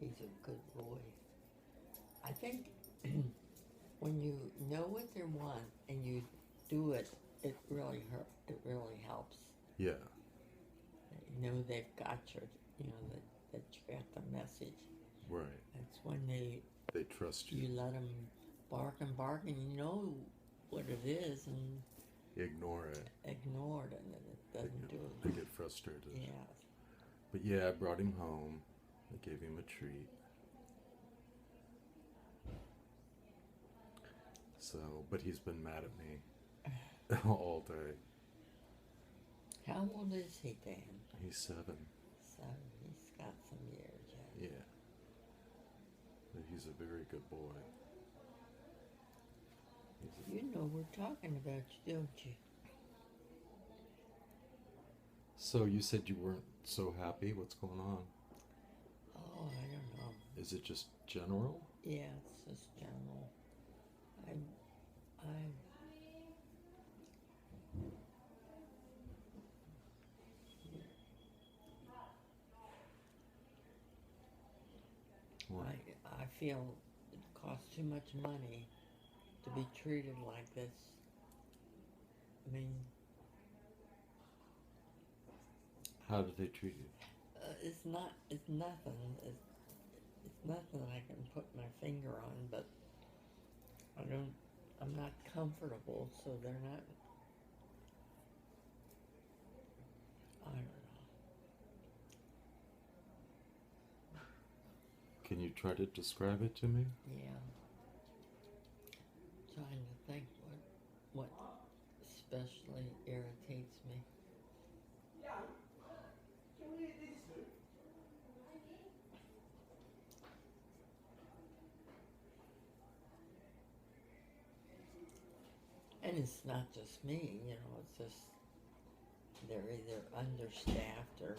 He's a good boy. I think when you know what they want and you do it, it really It really helps. Yeah. You know they've got your, that you got the message. Right. That's when They trust you. you let them bark, and you know what it is, and Ignore it. ignore it, and it doesn't do it. They get frustrated. Yeah. But yeah, I brought him home. I gave him a treat. So, but he's been mad at me all day. How old is he, Dan? He's 7. So he's got some years yet. Yeah. But he's a very good boy. You know we're talking about you, don't you? So you said you weren't so happy. What's going on? Oh, I don't know. Is it just general? Yeah, it's just general. I What? I feel it costs too much money to be treated like this. I mean, How did they treat you? it's nothing. It's nothing I can put my finger on, but I'm not comfortable, so they're not, I don't know. Can you try to describe it to me? Yeah. Trying to think what especially irritates me. And it's not just me, it's just they're either understaffed or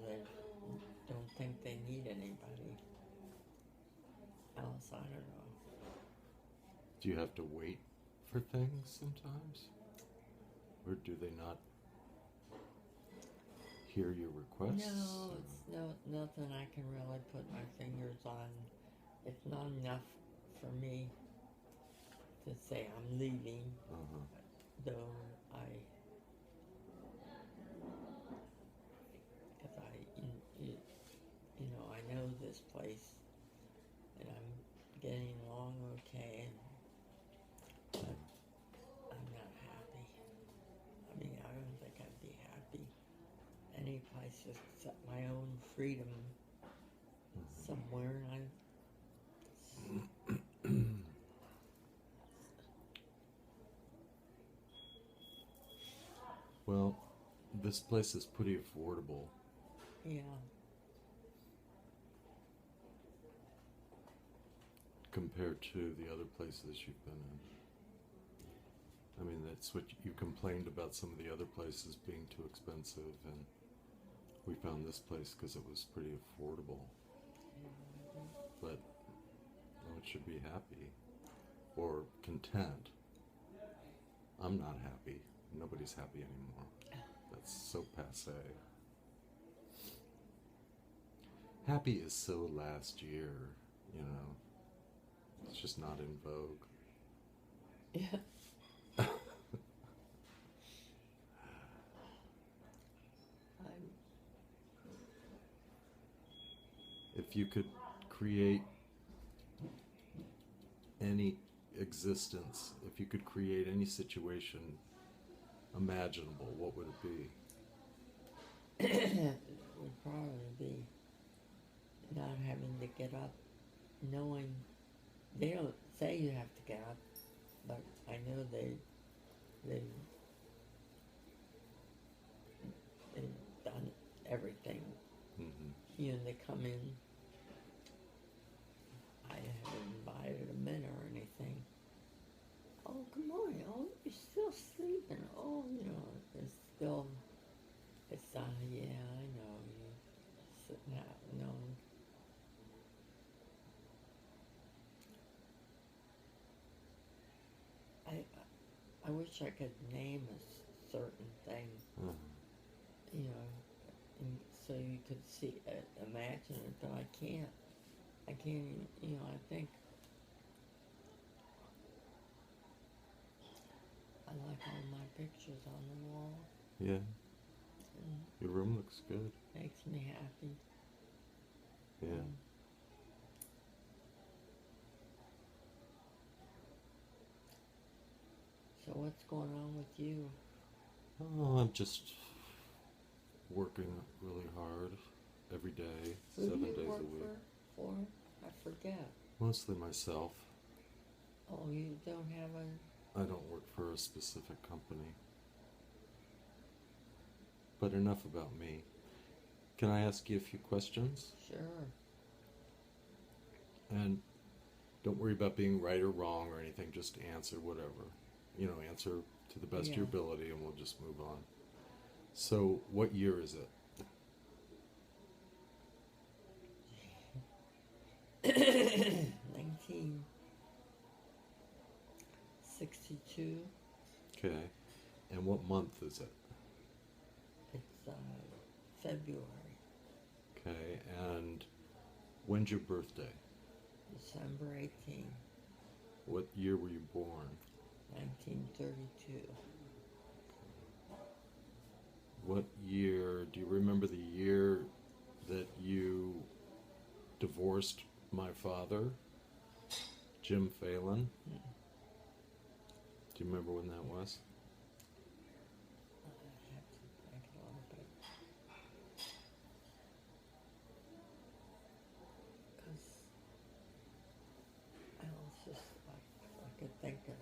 they don't think they need anybody else. I don't know. Do you have to wait for things sometimes? Or do they not hear your requests? No, it's nothing I can really put my fingers on. It's not enough for me to say I'm leaving, though because I know this place, and I'm getting along okay, but I'm not happy. I mean, I don't think I'd be happy any place except my own freedom somewhere, and Well, this place is pretty affordable. yeah. Compared to the other places you've been in. I mean, that's what you complained about, some of the other places being too expensive, and we found this place because it was pretty affordable. But one should be happy or content. I'm not happy. Nobody's happy anymore. That's so passé. Happy is so last year, you know. It's just not in vogue. Yeah. If you could create any existence, if you could create any situation imaginable, what would it be? It would probably be not having to get up, knowing they don't say you have to get up, but I know they've done everything. They come in. I haven't invited them in or anything. Oh, good morning. Oh, you're still sleeping. Oh, it's still. It's yeah, I know. You're sitting out. No. I wish I could name a certain thing. And so you could see it, imagine it, but I can't. I can't even, I think I like all my pictures on the wall. Yeah. And Your room looks good. makes me happy. Yeah. So what's going on with you? Oh, I'm just working really hard every day, Who 7 do you days work a week. for? I forget. Mostly myself. Oh, you don't have a... I don't work for a specific company. But enough about me. Can I ask you a few questions? Sure. And don't worry about being right or wrong or anything, just answer whatever. Answer to the best of your ability and we'll just move on. So, what year is it? 1962. Okay. And what month is it? It's February. Okay. And when's your birthday? December 18, What year were you born? 1932. What year, do you remember the year that you divorced my father, Jim Phelan? Do you remember when that was? I have to think a little bit. Because Alice just, I could think of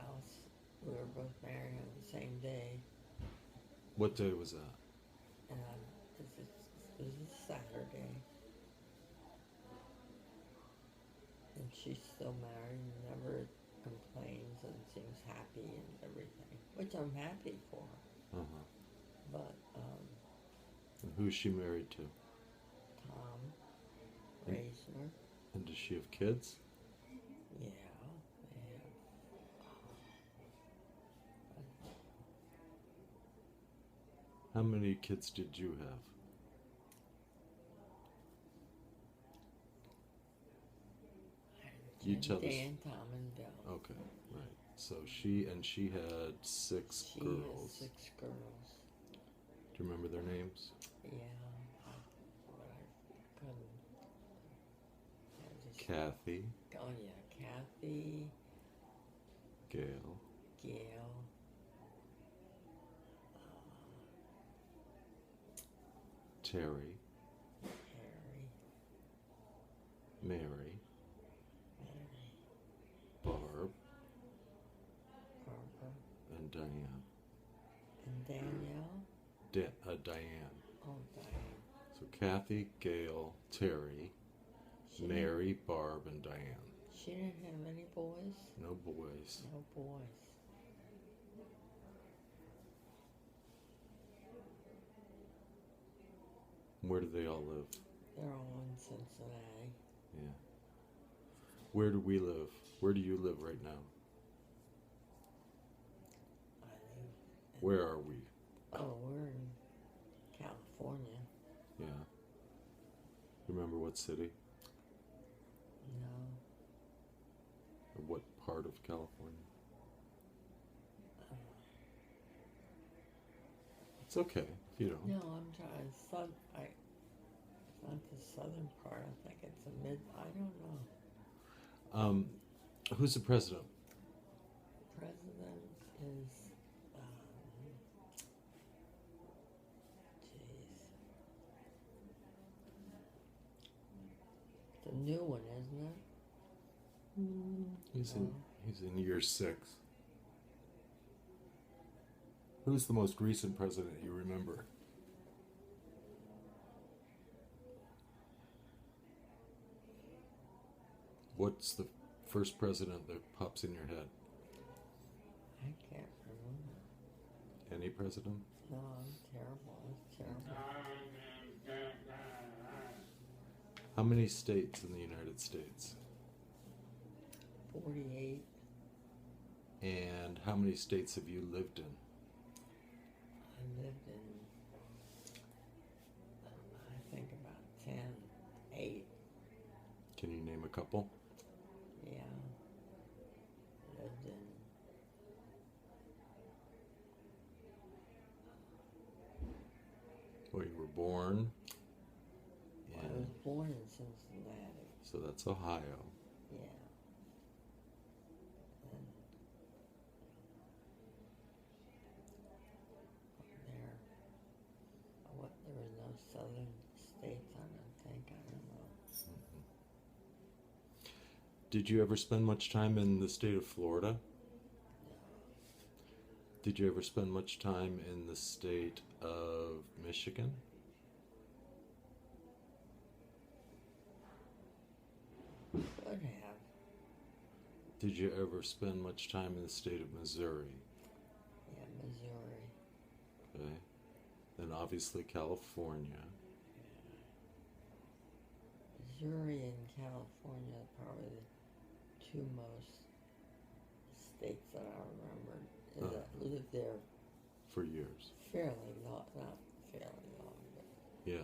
Alice. We were both married on the same day. What day was that? And this is Saturday. And she's still married and never complains and seems happy and everything, which I'm happy for. Uh-huh. But And who's she married to? Tom And- Reisner, And does she have kids? yeah, they have. How many kids did you have? You Jim, tell us. Dan, Tom, and Bill. Okay, right. So she had 6 She girls. has 6 girls. Do you remember their names? Yeah, but I couldn't. I just, Kathy, oh yeah, Kathy, Gail, Gail, Terry, Harry, Mary, Mary, Barb, Barbara, and Diane. and Danielle. Diane. Oh, Diane. So Kathy, Gail, Terry, She didn't- Mary, Barb, and Diane. She didn't have any boys? No boys. No boys. Where do they all live? They're all in Cincinnati. Yeah. Where do we live? Where do you live right now? I live. Where are we? Oh, we're in California. Yeah. Remember what city? No. Or what part of California? It's okay if you don't. No, I'm trying. It's not the southern part. I think it's the mid. I don't know. Who's the president? President is. Jeez. The new one, isn't it? He's in year 6. Who's the most recent president you remember? What's the first president that pops in your head? I can't remember. Any president? No, I'm terrible. It's terrible. How many states in the United States? 48. And how many states have you lived in? I lived in couple? Yeah. Lived in. Well, you were born I in, was born in Cincinnati. so that's Ohio. Yeah. And there, there were no southern states, I don't think. I don't know. Did you ever spend much time in the state of Florida? No. Did you ever spend much time in the state of Michigan? Could have. Did you ever spend much time in the state of Missouri? Yeah, Missouri. Okay. Then obviously California. Yeah. Missouri and California are probably the two most states that I remember. I lived there For years. fairly long, not fairly long, but Yeah.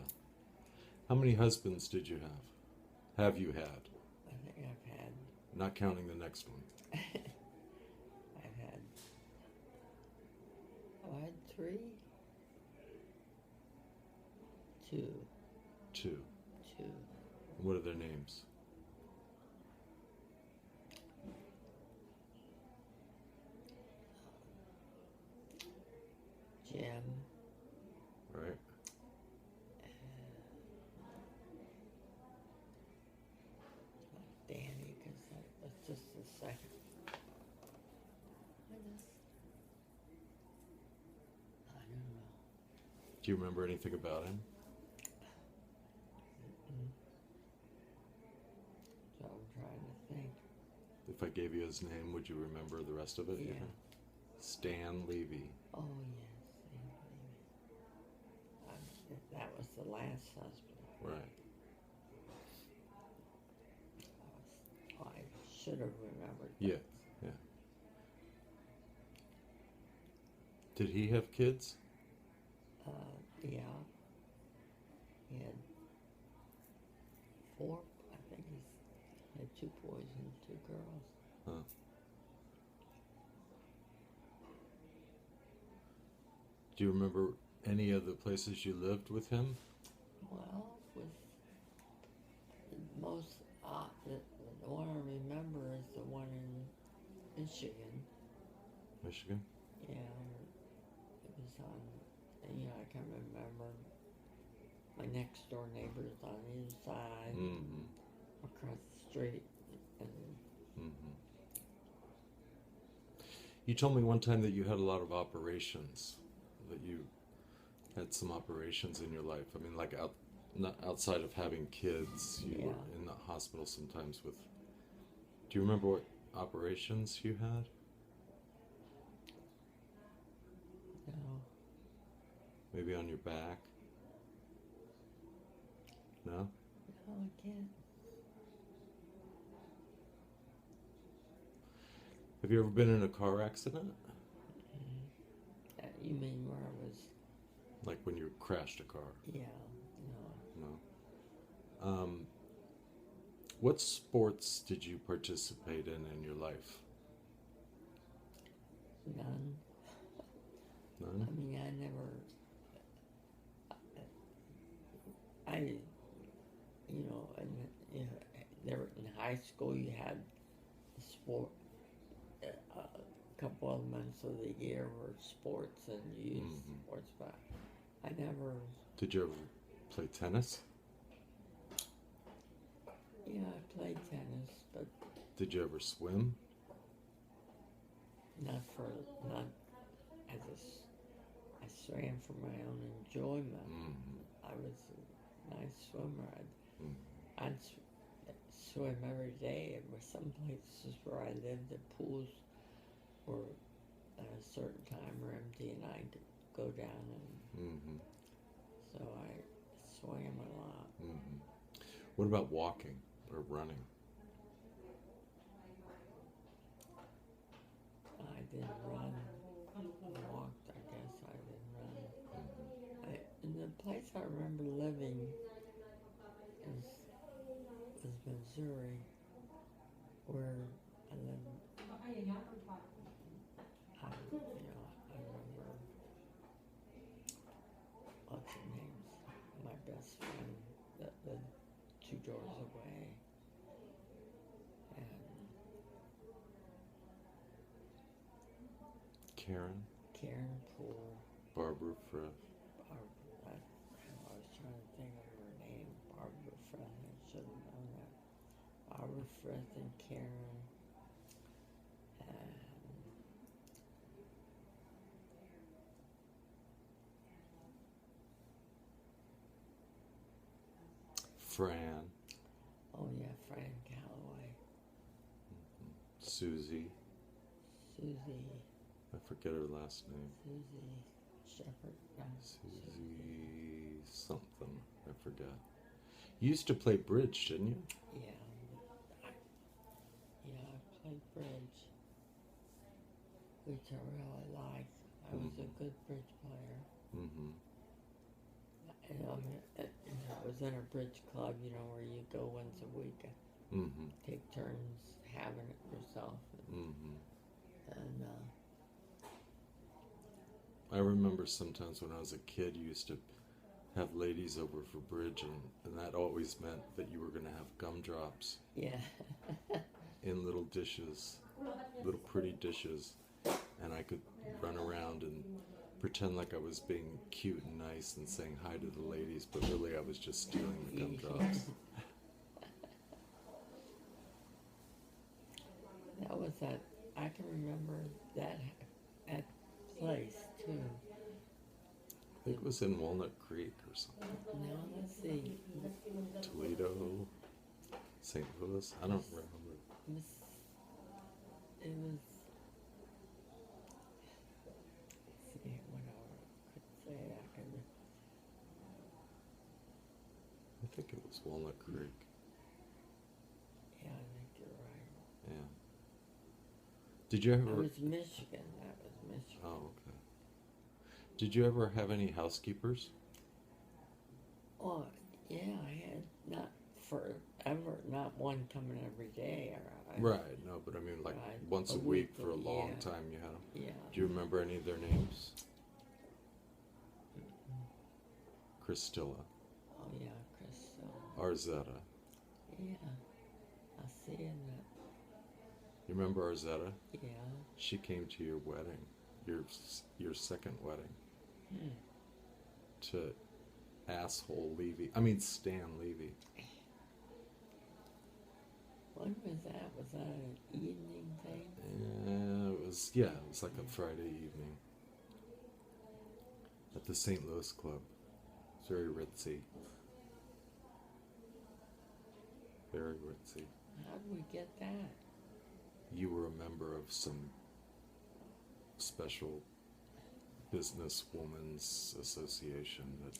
How many husbands did you have? Have you had? I think I've had Not counting the next one. I've had oh, I had three? Two. Two. Two. What are their names? Jim. Right? Not Danny, because that was just the second. I don't know. Do you remember anything about him? So I'm trying to think. If I gave you his name, would you remember the rest of it? Yeah. Stan Levy. Oh, yes. That was the last husband. Right. I should have remembered that. Yeah. Yeah. Did he have kids? Yeah. He had four, I think he had two boys and two girls. Huh. Do you remember any of the places you lived with him? Well, with most, the one I remember is the one in Michigan. Michigan? Yeah, it was on, I can remember my next door neighbors on either side, Mm-hmm. across the street, and Mm-hmm. You told me one time that you had a lot of operations, that you had some operations in your life. I mean, like not outside of having kids, you were in the hospital sometimes with. Do you remember what operations you had? no, Maybe on your back? No? I can't. Have you ever been in a car accident? You mean where I was? Like when you crashed a car? Yeah, No. What sports did you participate in your life? none. None? I mean, I never. There in high school you had sport. A couple of months of the year were sports and you used sports, but I never. Did you ever play tennis? Yeah, I played tennis, but Did you ever swim? not as I swam for my own enjoyment. Mm-hmm. I was a nice swimmer. I'd swim every day. There were some places where I lived, the pools were at a certain time were empty, and I'd go down and so I swam a lot. Mm-hmm. What about walking or running? I didn't run. I walked, I guess. I didn't run. And the place I remember living was Missouri. where I live, I remember lots of names. My best friend that lived 2 doors away, and Karen Poole, Barbara Frith. I was trying to think of her name, Barbara Frith. I should have known that. Barbara Frith and Karen, and Fran. oh yeah, Fran Calloway. Susie. I forget her last name. Susie Shepherd. No, Susie something. I forget. You used to play bridge, didn't you? Yeah, I played bridge, which I really liked. I was a good bridge player. Mm-hmm. And I was in a bridge club, where you go once a week, Mm-hmm. take turns having it yourself. Mm-hmm. And I remember sometimes when I was a kid, you used to have ladies over for bridge, and that always meant that you were going to have gumdrops yeah. in little dishes, little pretty dishes, and I could run around and pretend like I was being cute and nice and saying hi to the ladies, but really I was just stealing the gumdrops. That was that. I can remember that place too. I think it was in Walnut Creek or something. Now let's see. Toledo, St. Louis. I don't remember. It was. See, when I could say it, I could. I think it was Walnut Creek. Yeah, I think you're right. Yeah. Did you ever? It was Michigan. That was Michigan. Oh, okay. Did you ever have any housekeepers? Oh, yeah, I had not forever, not one coming every day. Right, no, but I mean like once a week for a long yeah. time you had them. Yeah. Do you remember any of their names? Christilla. Oh, yeah, Crystal. Arzetta. Yeah, I see in that. You remember Arzetta? Yeah. She came to your wedding, your second wedding. To asshole Levy. I mean Stan Levy. When was that? Was that an evening thing? It was like a Friday evening at the St. Louis Club. It's very ritzy. Very ritzy. How did we get that? You were a member of some special businesswoman's association that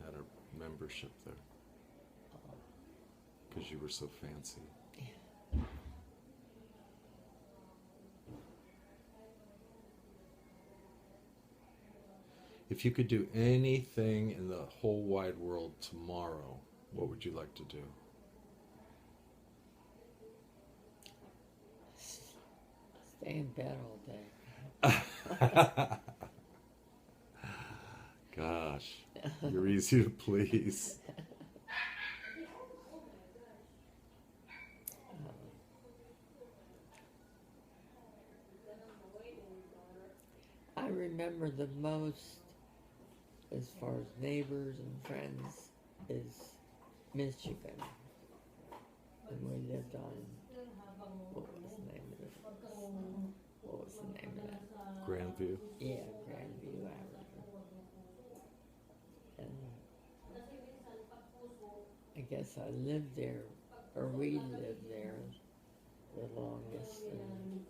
had a membership there. Because you were so fancy. If you could do anything in the whole wide world tomorrow, what would you like to do? Stay in bed all day. Gosh, you're easy to please. I remember the most, as far as neighbors and friends, is Michigan. And we lived on, what was the name of it? What was the name of that? Grandview? Yeah, Grandview Avenue. And I guess I lived there, or we lived there the longest. And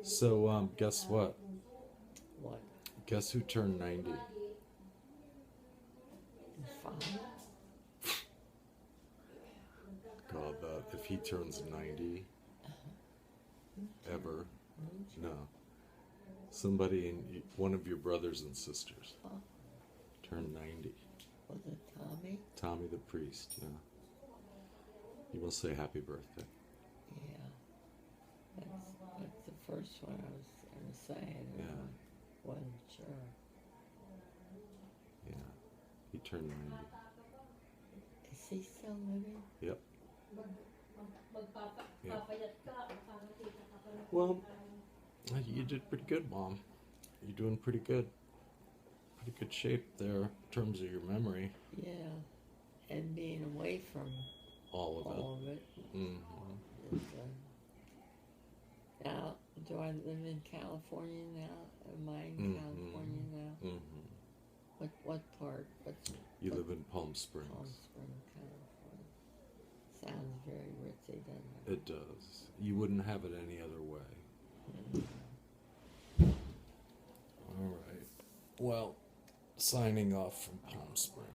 so, guess what? what? Guess who turned 90? Fine. God, if he turns 90, ever, no. Somebody one of your brothers and sisters turned 90. Was it Tommy? Tommy the priest, yeah. You must say happy birthday. Yeah. That's the first one I was going to say. And Yeah. I wasn't sure. Yeah. He turned 90. Is he still living? Yep. Yeah. Well, you did pretty good, Mom. You're doing pretty good. Pretty good shape there in terms of your memory. Yeah. And being away from All all of it. Mm-hmm. Is, now, do I live in California now? Am I in California now? Mm-hmm. What part? You live in Palm Springs. Palm Springs, California. Sounds very ritzy, doesn't it? It does. You wouldn't have it any other way. All right. Well, signing off from Palm Springs.